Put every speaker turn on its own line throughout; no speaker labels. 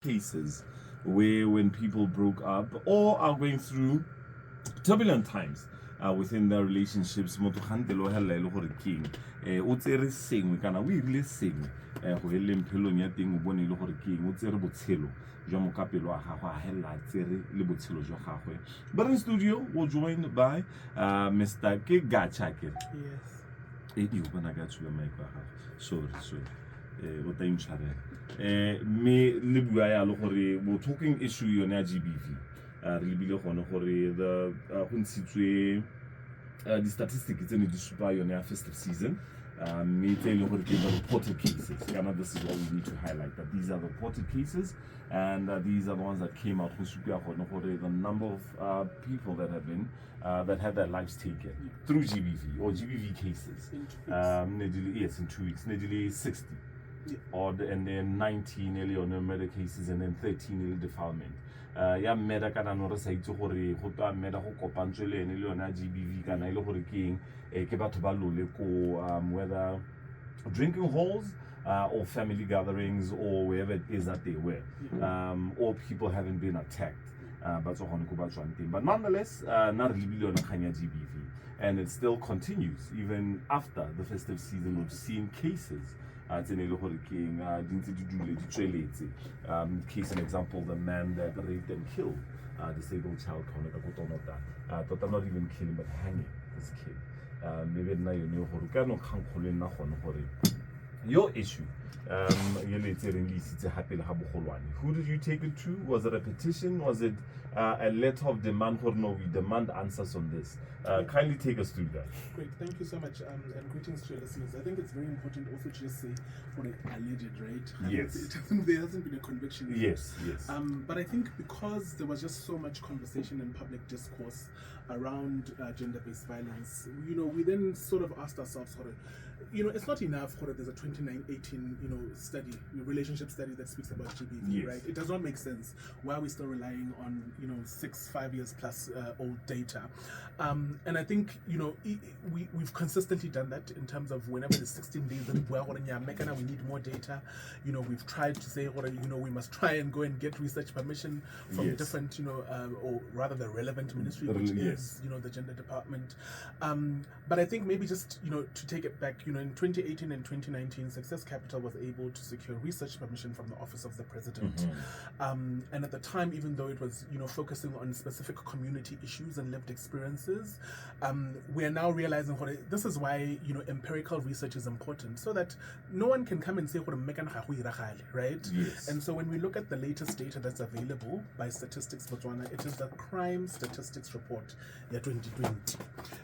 cases where when people broke up or are going through turbulent times within their relationships, motho gante lo hella ile gore keng o tsere sengwe kana o irile sengwe go heleng phelong ya teng o bone ile gore keng o tsere botshelo jwa mokapelo wa gagwe a hella tsere le botshelo jwa gagwe. But in studio we're joined by Mr. Gacha.
Yes.
You gonna get to the mic. Sorry. What I'm trying. Me le bua ya le gore bo talking issue yone GBV. Re bile gone gore the go ntshitswe the statistics tse ne di supa yone festive season. Me tell you what the reported cases. This is what we need to highlight, that these are the reported cases, and these are the ones that came out. The number of people that have been that had their lives taken through GBV or GBV cases. Yes, in 2 weeks, nearly 60. Odd, and then 19 nearly on murder cases, and then 13 nearly defilement. Ya meda kana no re sa itse gore go twa meda go kopantswe le ene le yona GBV kana ile gore keng ke batho ba lole ko whether drinking halls or family gatherings or wherever it is that they were, or people having been attacked. But nonetheless, not really on GBV, and it still continues even after the festive season. We've seen cases. Case an example, the man that raped and killed a disabled child, not even killing but hanging this kid. Maybe now you know your issue. Who did you take it to? Was it a petition? Was it a letter of demand? Or no, we demand answers on this. Kindly take us through that.
Great, thank you so much, and greetings to your listeners. I think it's very important also to just say what it alleged, right?
Yes.
There hasn't been a conviction yet.
Yes.
But I think because there was just so much conversation and public discourse around gender-based violence, we then sort of asked ourselves, it's not enough there's a 2018 study, relationship study that speaks about GBV,
yes.
Right? It does not make sense. Why are we still relying on 5 years plus old data? And I think we've consistently done that in terms of whenever the 16 days we need more data. We've tried to say we must try and go and get research permission from
yes.
different or rather the relevant ministry, which is the gender department. But I think maybe just to take it back, in 2018 and 2019, Success Capital was able to secure research permission from the Office of the President. And at the time, even though it was focusing on specific community issues and lived experiences, we are now realizing this is why empirical research is important, so that no one can come and say right?
Yes.
And so when we look at the latest data that's available by Statistics Botswana, it is the Crime Statistics Report 2020.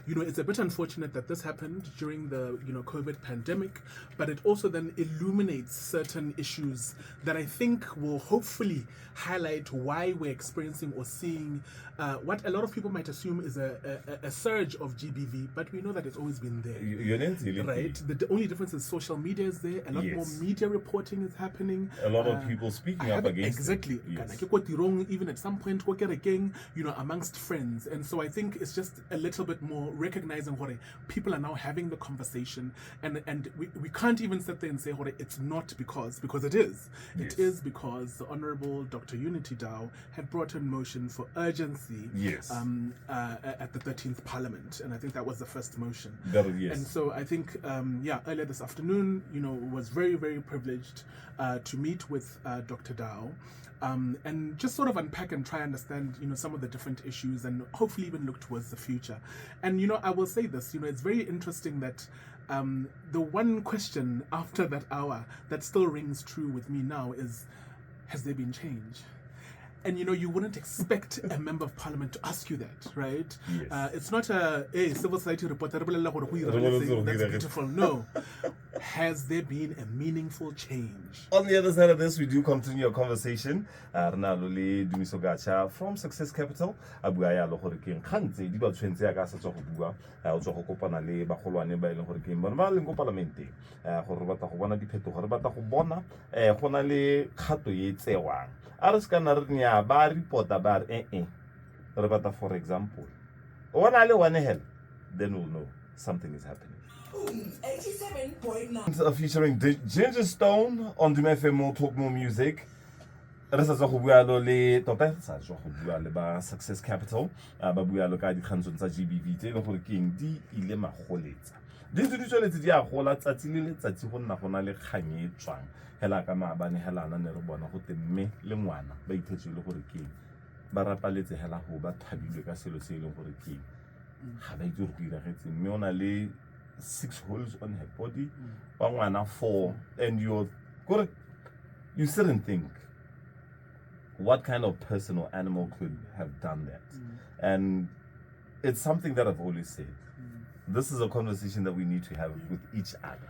It's a bit unfortunate that this happened during the COVID pandemic, but it also then illuminates certain issues that I think will hopefully highlight why we're experiencing or seeing what a lot of people might assume is a surge of GBV, but we know that it's always been there. Right? The only difference is social media is there. A lot more media reporting is happening.
A lot of people speaking up against
exactly.
Yes.
Even at some point, amongst friends. And so I think it's just a little bit more recognizing what people are now having the conversation, and we can't even sit there and say it's not because it is.
Yes.
It is because the Honorable Dr. Unity Dow had brought in motion for urgency at the 13th Parliament, and I think that was the first motion.
Yes.
And so I think earlier this afternoon, was very, very privileged to meet with Dr. Dow. And just sort of unpack and try and understand, some of the different issues, and hopefully even look towards the future. And, I will say this, it's very interesting that the one question after that hour that still rings true with me now is, has there been change? And you wouldn't expect a member of parliament to ask you that, right?
Yes.
It's not a civil society reporter. That's beautiful. No. Has there been a meaningful change?
On the other side of this, we do continue our conversation. Renalole Dumisogacha from Success Capital. Abuaya Lohorikin Kante, Diba Twenty Agasa Bua, Ochokopana Le, Baholane by Lohorikin, Malingo Parlamente, Horabata Hobana di Peto, Horabata Hobona, Honale Kato Yetsewa. Araskanarnia, Bar Reporter Bar, Horabata, for example. One one hell, then we'll know something is happening.
87.9.
Featuring Ginger Stone on Duma FM More Talk More Music. re sa tswa go bua lo le tota sa tswa go bua le ba Success Capital ba bua lo ka dikgantsong tsa GBV tse le gore ke eng di ile magoletsa di tsweletse di a gola tsatsi le letsatsi go nna gona le kgang e tswang hela ka maabane helana ne re bona go temme le ngwana ba ithetse le gore ke ba rapaletse hela go ba thabilwe ka selo se le gore ke ga ba itse go diragetse mme ona le 6 holes on her body ba ngwana 4 and you sit and think what kind of person or animal could have done that? And it's something that I've always said. This is a conversation that we need to have with each other.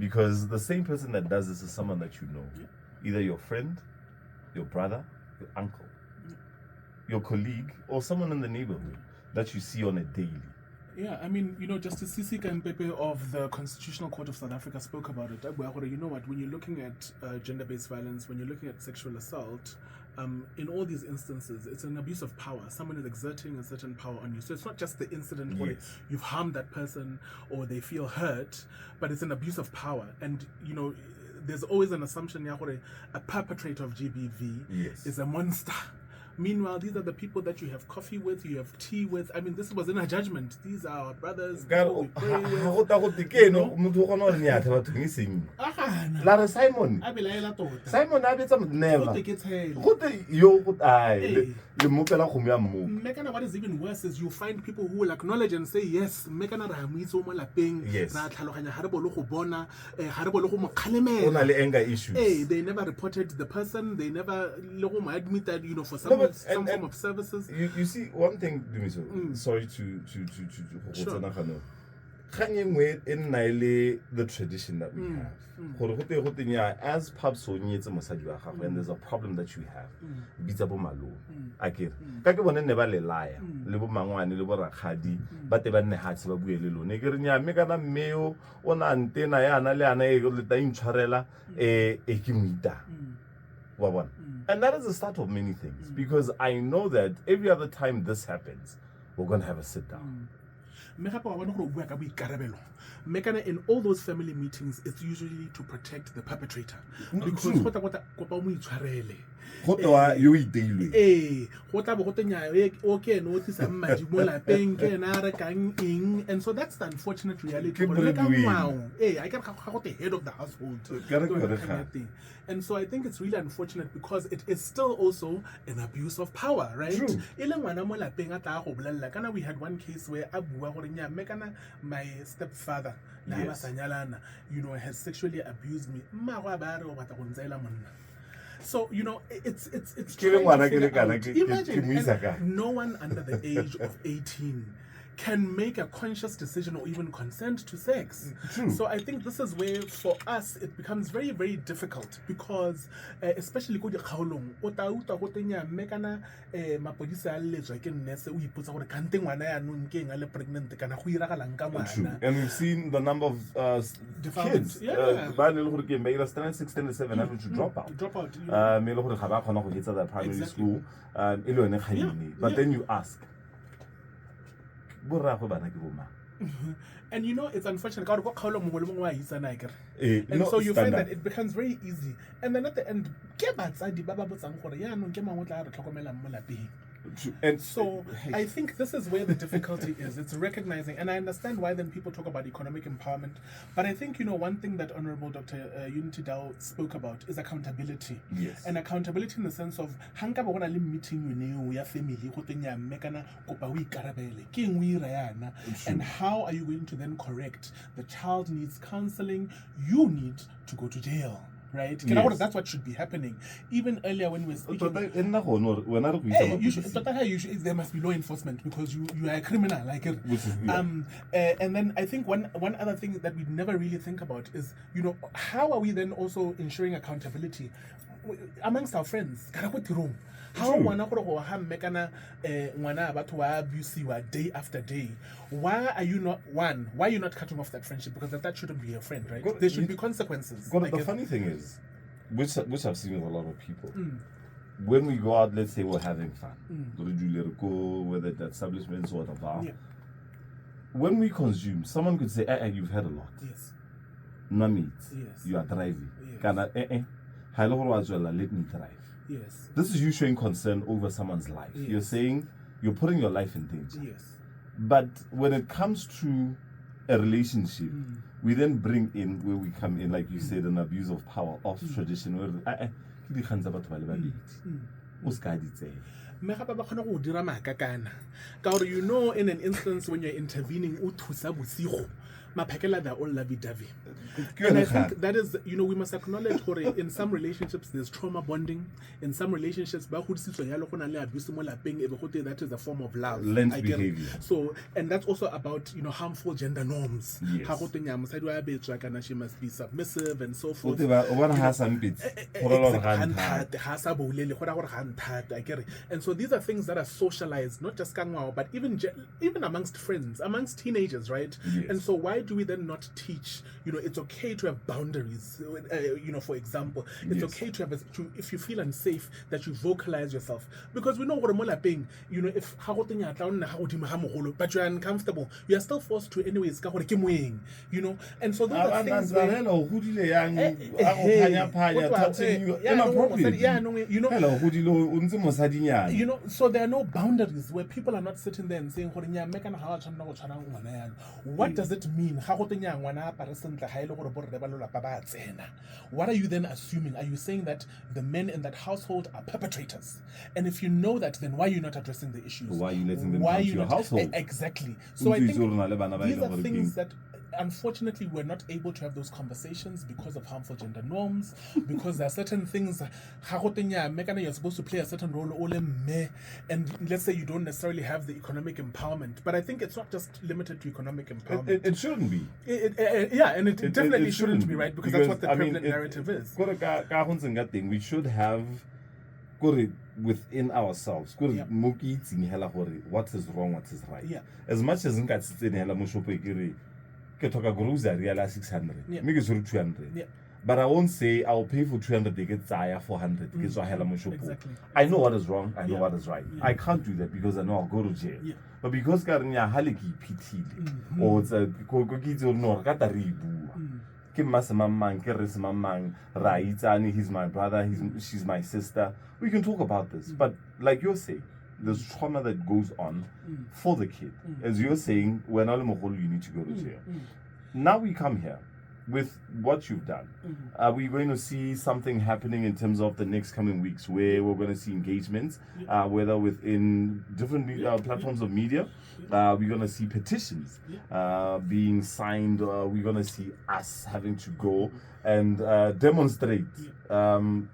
Because the same person that does this is someone that you know. Either your friend, your brother, your uncle, your colleague, or someone in the neighborhood that you see on a daily.
Yeah, I mean, Justice Sisi Pepe of the Constitutional Court of South Africa spoke about it. You know what, when you're looking at gender-based violence, when you're looking at sexual assault, in all these instances, it's an abuse of power. Someone is exerting a certain power on you. So it's not just the incident where you've harmed that person or they feel hurt, but it's an abuse of power. And, there's always an assumption a perpetrator of GBV is a monster. Meanwhile, these are the people that you have coffee with, you have tea with. I mean, this was in a judgment. These are our brothers. People we pray with.
Simon never.
What is even worse is you find people who will acknowledge and say, yes,
anger issues.
They never reported the person, they never admit that, for some form of services.
You see, one thing, Dumiso, sorry to
Sure.
The tradition that we have. As pubs and there's a problem that you have. Bitabo malo. Akir. Kake bone ne ba le liar. Le bo mangwane le bo rakgadi ba te ba nne hatsi ba buele lo. Ne ke re nya me kana mmeo ona antena ya ana le ana e le ta intshwarela e ke moita. Wa bona. And that is the start of many things because I know that every other time this happens, we're going to have a sit down.
In all those family meetings, it's usually to protect the perpetrator. Because and so that's the unfortunate reality. I can the head of the household. And so I think it's really unfortunate because it is still also an abuse of power, right?
True.
We had one case where my stepfather has sexually abused me. So it's imagine no one under the age of 18 can make a conscious decision or even consent to sex.
True.
So I think this is where for us it becomes very, very difficult because especially go di kgaolong o ta uta go tenya mekana mapodisa a letswa ke nese o ipotsa gore kante ngwana ya nong ke eng a le pregnant kana go iragalang ka ngwana.
And we've seen the number of kids ba le gore ke ba 16 to 7 having to drop out. Me le gore ga ba khona go hitsa that primary school but then you ask
and it's unfortunate. And so you find that it becomes very easy. And then at the end, and so I think this is where the difficulty is. It's recognizing, and I understand why then people talk about economic empowerment. But I think, one thing that Honorable Dr. Unity Dow spoke about is accountability.
Yes.
And accountability in the sense of, and how are you going to then correct? The child needs counseling. You need to go to jail. Right? Yes. That's what should be happening. Even earlier when we were speaking, there must be law enforcement because you are a criminal. And then I think one other thing that we never really think about is, how are we then also ensuring accountability amongst our friends? How day after day? Why are you not cutting off that friendship? Because that shouldn't be a friend, right? There should be consequences.
The funny thing is, which I've seen with a lot of people, when we go out, let's say we're having fun, whether it's establishments or whatever, when we consume, someone could say, you've had a lot.
Yes.
Namit,
yes.
You are driving.
Yes.
Let me drive.
Yes.
This is you showing concern over someone's life.
Yes.
You're saying you're putting your life in danger.
Yes.
But when it comes to a relationship, we then bring in, where we come in, like you said, an abuse of power, of tradition. Where
you know, in an instance when you're intervening, they're all lovey-dovey. And I think that is, you know, we must acknowledge in some relationships there's trauma bonding. In some relationships, that is a form of love.
Learned behavior.
So, and that's also about, you know, harmful gender norms.
Yes.
She must be submissive and so forth. And so these are things that are socialized, not just kangwao, but even amongst friends, amongst teenagers, right?
Yes.
And so why do we then not teach, you know, it's okay to have boundaries, you know, for example, it's okay to have, if you feel unsafe, that you vocalize yourself, because we know what a paying, you know, if but you're uncomfortable, you are still forced to anyways, you know, and so those are things where, you know, so there are no boundaries where people are not sitting there and saying, what does it mean? What are you then assuming? Are you saying that the men in that household are perpetrators? And if you know that, then why are you not addressing the issues?
Why are you letting them come to your household?
Exactly. So I think these are things that unfortunately we're not able to have those conversations because of harmful gender norms, because there are certain things you're supposed to play a certain role, and let's say you don't necessarily have the economic empowerment, but I think it's not just limited to economic empowerment.
It shouldn't be.
And it definitely shouldn't be, right? Because that's what the prevalent narrative is.
We should have within ourselves what is wrong, what is right.
Yeah.
As much as ke thoka grocery ya 600 me ke 200, but I won't say I'll pay for 200 they get 400 ke tswa hela mo shopong.
Exactly.
I know what is wrong, I know what is right. I can't do that because I know I'll go to jail. But because ka renya ha le ke ipithile or tsa go ke itse no ka ta re bua ke masemamang ke re semamang ra itsane, he's my brother, she's my sister, we can talk about this. But like you're saying, there's trauma that goes on for the kid. As you're saying, when you need to go to jail. Now we come here with what you've done. Are we going to see something happening in terms of the next coming weeks where we're going to see engagements, whether within different platforms of media? We're going to see petitions being signed. We're going to see us having to go and demonstrate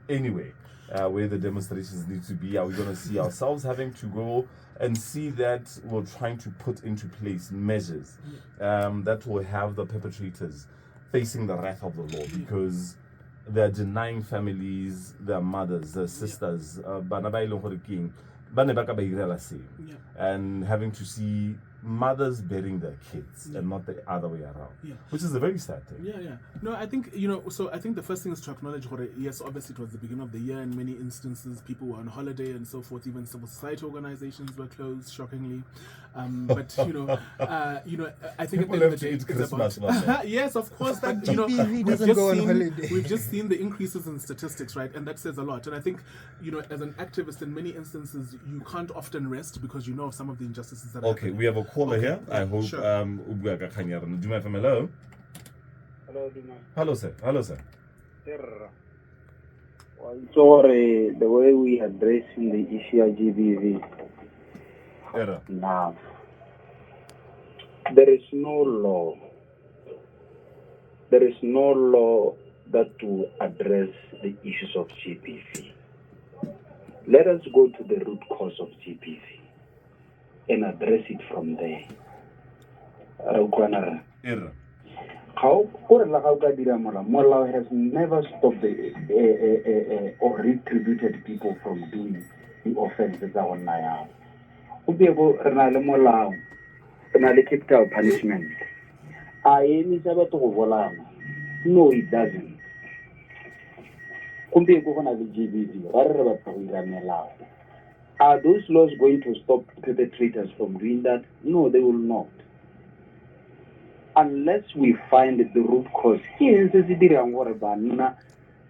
anyway. Where the demonstrations need to be. Are we going to see ourselves having to go and see that we're trying to put into place measures that will have the perpetrators facing the wrath of the law, because they're denying families, their mothers, their sisters, and having to see mothers burying their kids and not the other way around, which is a very sad thing.
No, I think, you know, so I think the first thing is to acknowledge, yes, obviously it was the beginning of the year. In many instances, people were on holiday and so forth. Even civil society organizations were closed, shockingly. But you know, I think
people
at the end
have
of the
to
day,
eat Christmas,
yes, of course. That, you know, we've just seen the increases in statistics, right? And that says a lot. And I think, you know, as an activist, in many instances, you can't often rest because you know of some of the injustices that are happening.
We have a caller here. I hope
sure.
Duma FM, hello.
Hello, Duma.
Hello, sir.
Sorry, the way we are addressing the issue of GBV. Now, there is no law. There is no law that will address the issues of GBV. Let us go to the root cause of GBV and address it from there. How Mola has never stopped or retributed people from doing the offenses on Naya. Capital punishment. No, it doesn't. Are those laws going to stop perpetrators from doing that? No, they will not. Unless we find the root cause.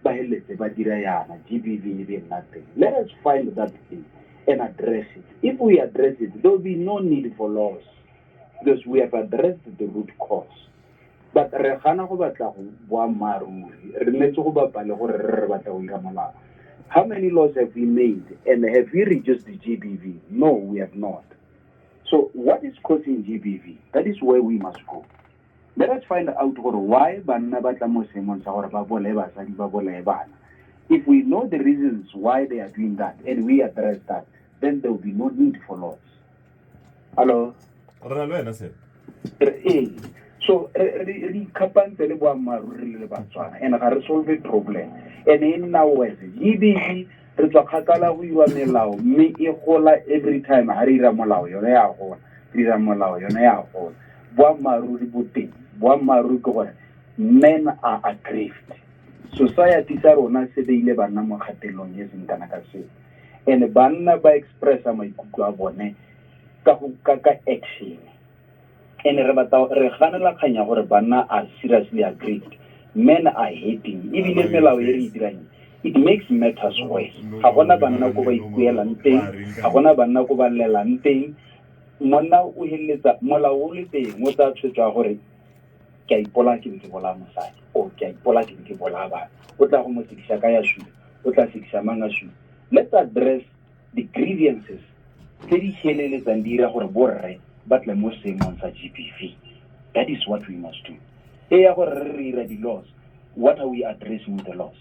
ba heletse ba dira yana GBV e be nothing. Let us find that thing and address it. If we address it, there will be no need for laws because we have addressed the root cause. But re gana go batla go boa maruri re netse go bapale gore re batla go ira molao. How many laws have we made and have we reduced the GBV? No, we have not. So what is causing GBV? That is where we must go. Let us find out why banna batla mo semong sa gore ba bole basadi ba bole bana. If we know the reasons why they are doing that and we address that, then there will be no need for laws. Hello? So re kapantse le boammaruri le Batswana and ga re solve the problem. And in now words, GBV re tswa kgakala go iwa melao mme e gola every time ha re ira molao yone ya gola re ira molao yone ya gola boammaruri boteng boammaruri ke gore men are aggrieved. Society sa rona se beile banna mo kgatelong e seng kana ka se and banna ba expressa maikutlo a bone ka action and re ganela kganya gore banna are seriously aggrieved. Men are hating ebile melao e re dirang it makes matters worse. Ga gona banna go ba ikuelang teng ga gona banna go ba lelang teng monna o heletsa molao o le teng mo tsa tshwetsa gore ke ipola ke ke bola mosadi o ke ipola ke bola bana o tla go mo sekisa ka ya shu o tla sekisa manga shu. Let's address the grievances tse di heleletsang dira gore borre ba tla mo seemong sa GBV. That is what we must do. Eya gore re ira di laws. What are we addressing with the laws?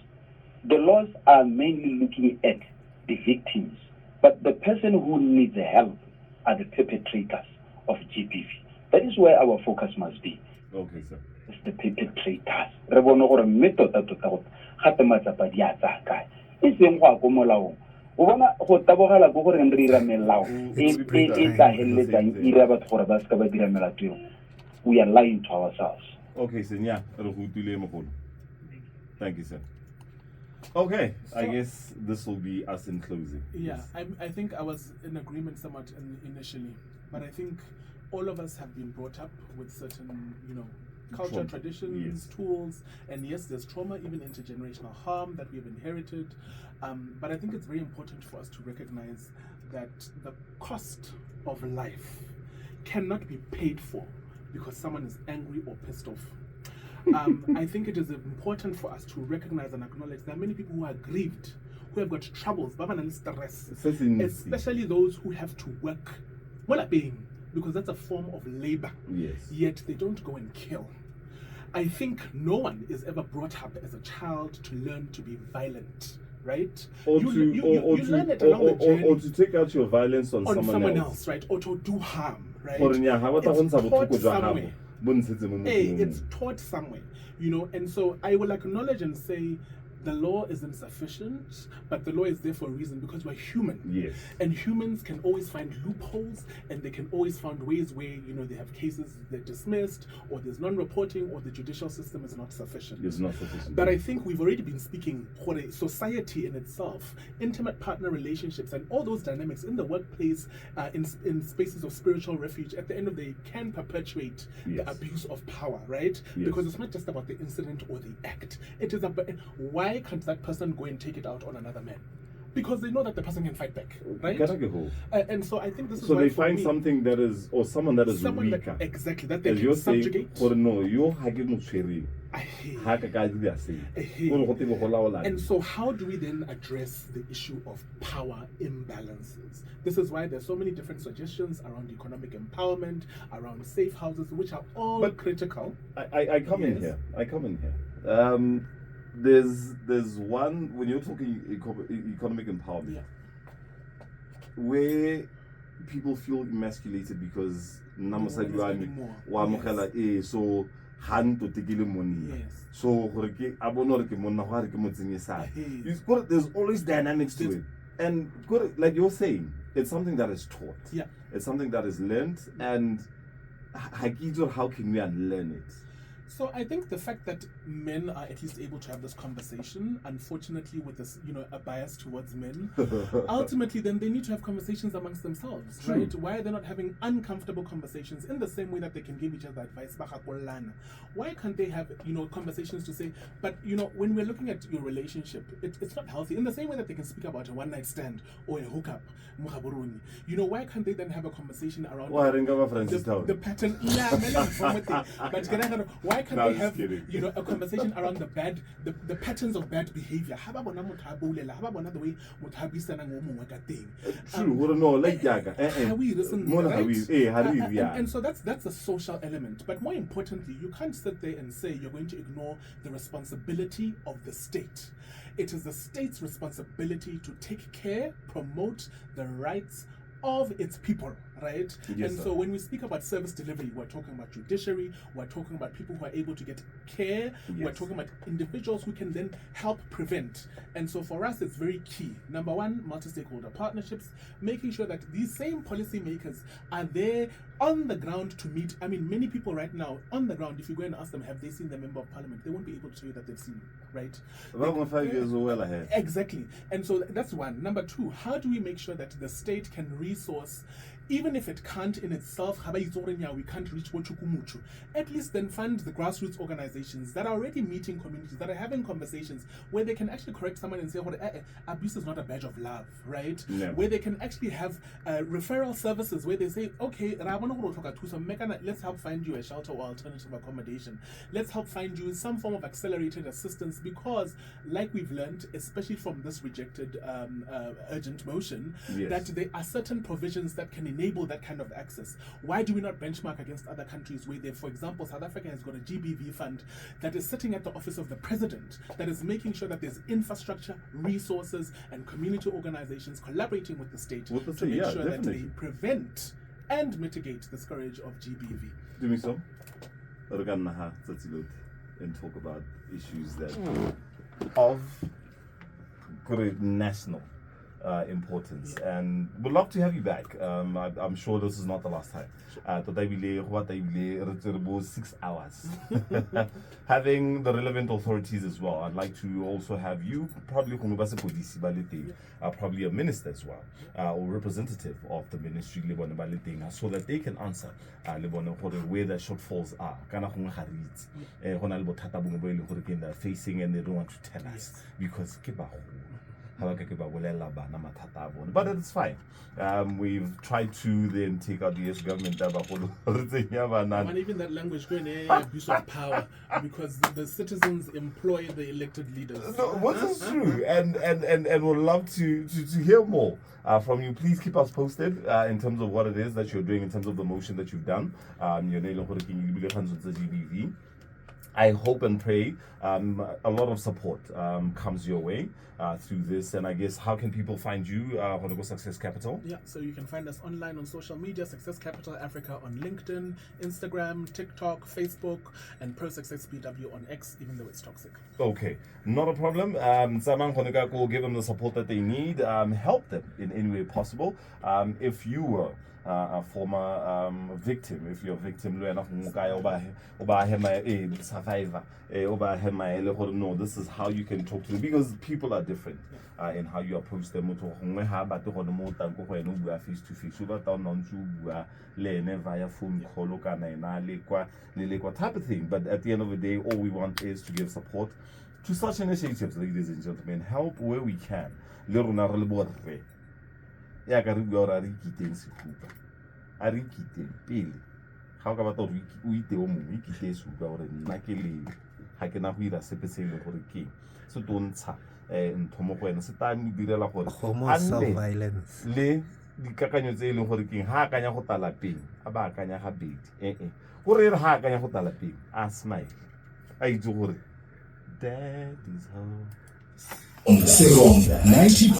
The laws are mainly looking at the victims, but the person who needs help are the perpetrators of GBV. That is where our focus must be.
Okay, sir.
It's the perpetrators. Re bona gore mme tota go gape matsapa di a tsaka e seng go a go molaong o bona go tabogela go gore re ira melao e tla heletsang ira batho gore ba ska ba dira melato. We are lying to ourselves.
Okay, sir. Yeah, re go utile mogolo. Thank you, sir. Okay, so, I guess this will be us in closing.
Yeah,
yes.
I think I was in agreement somewhat initially, but I think all of us have been brought up with certain, culture, traditions, yes, tools, and yes, there's trauma, even intergenerational harm that we've inherited. But I think it's very important for us to recognize that the cost of life cannot be paid for because someone is angry or pissed off. I think it is important for us to recognize and acknowledge there are many people who are grieved, who have got troubles, stress, especially those who have to work because that's a form of labor.
Yes.
Yet they don't go and kill. I think no one is ever brought up as a child to learn to be violent, right?
Or
you learn it along the journey.
Or to take out your violence on someone
else, right? Or to do harm, right? It's taught somewhere, and so I will acknowledge and say the law is insufficient, but the law is there for a reason because we're human.
Yes.
And humans can always find loopholes and they can always find ways where, they have cases they're dismissed or there's non-reporting or the judicial system is not sufficient.
It's not sufficient.
But I think we've already been speaking for society in itself, intimate partner relationships and all those dynamics in the workplace, in spaces of spiritual refuge, at the end of the day can perpetuate the abuse of power, right?
Yes.
Because it's not just about the incident or the act. It is about why can't that person go and take it out on another man? Because they know that the person can fight back, right? And so I think this is
so
why
they find something that is, or someone that is weaker.
Exactly, that they can subjugate. And so how do we then address the issue of power imbalances? This is why there's so many different suggestions around economic empowerment, around safe houses, which are all critical.
I come in here. There's one when you're talking economic empowerment, where people feel emasculated because so hand to take money. So there's always dynamics to it, and like you're saying, it's something that is taught.
Yeah,
it's something that is learned, and how can we unlearn it?
So I think the fact that men are at least able to have this conversation, unfortunately with this, a bias towards men, ultimately then they need to have conversations amongst themselves,
True.
right? Why are they not having uncomfortable conversations in the same way that they can give each other advice? Why can't they have, conversations to say, but, when we're looking at your relationship, it's not healthy. In the same way that they can speak about a one-night stand or a hookup, why can't they then have a conversation around the pattern? But why can't they have a conversation around the patterns of bad behavior? The way and so that's a social element. But more importantly, you can't sit there and say you're going to ignore the responsibility of the state. It is the state's responsibility to take care, promote the rights of its people, right?
Yes,
and
sir.
so when we speak about service delivery, we're talking about judiciary, we're talking about people who are able to get care, we're talking about individuals who can then help prevent. And so for us, it's very key. Number one, multi-stakeholder partnerships, making sure that these same policymakers are there on the ground to meet. I mean, many people right now on the ground, if you go and ask them, have they seen the member of parliament? They won't be able to tell you that they've seen him, right?
About 5 years well ahead.
Exactly. And so that's one. Number two, how do we make sure that the state can resource, even if it can't in itself, we can't reach Wochukumuchu, at least then fund the grassroots organizations that are already meeting communities, that are having conversations where they can actually correct someone and say, abuse is not a badge of love, right?
No.
Where they can actually have referral services where they say, okay, let's help find you a shelter or alternative accommodation. Let's help find you some form of accelerated assistance, because like we've learned, especially from this rejected urgent motion, that there are certain provisions that can enable that kind of access. Why do we not benchmark against other countries where they, for example, South Africa has got a GBV fund that is sitting at the office of the president, that is making sure that there's infrastructure, resources, and community organizations collaborating with the state to make sure that they prevent and mitigate the scourge of GBV.
Do me so. And talk about issues that of national importance, and would love to have you back. I'm sure this is not the last time. 6 hours. Having the relevant authorities as well. I'd like to also have you, probably probably a minister as well, or representative of the ministry, so that they can answer where the shortfalls are. They're facing and they don't want to tell us because but it's fine. We've tried to then take out the US government.
And even that language going abuse of power, because the citizens employ the elected leaders.
No, what is true, and we'd love to hear more from you. Please keep us posted in terms of what it is that you're doing, in terms of the motion that you've done. I hope and pray a lot of support comes your way through this. And I guess, how can people find you, Honorable Success Capital?
Yeah, so you can find us online on social media, Success Capital Africa on LinkedIn, Instagram, TikTok, Facebook, and Pro Success BW on X, even though it's toxic.
Okay, not a problem. Samang Honegako will give them the support that they need, help them in any way possible. If you were a former victim, if you're a victim, survivor, no, this is how you can talk to them, because people are different in how you approach them. Face to face, via phone call, type of thing. But at the end of the day, all we want is to give support to such initiatives, ladies and gentlemen. Help where we can. Ya ka re bua ora re kiteng sehupa a re kiteng pele ga o ka batla gore o ite o mongwe ikite sehupa gore nna ke le ga ke na go ira sepe se le gore ke se tontsha ntho mo go wena se ta mo direla gore
violence
le dikakanyo tse e leng gore keng ga akanya go tala peng a ba akanya ga bedi gore re ga akanya go tala peng a smile a itse gore that is how on the 90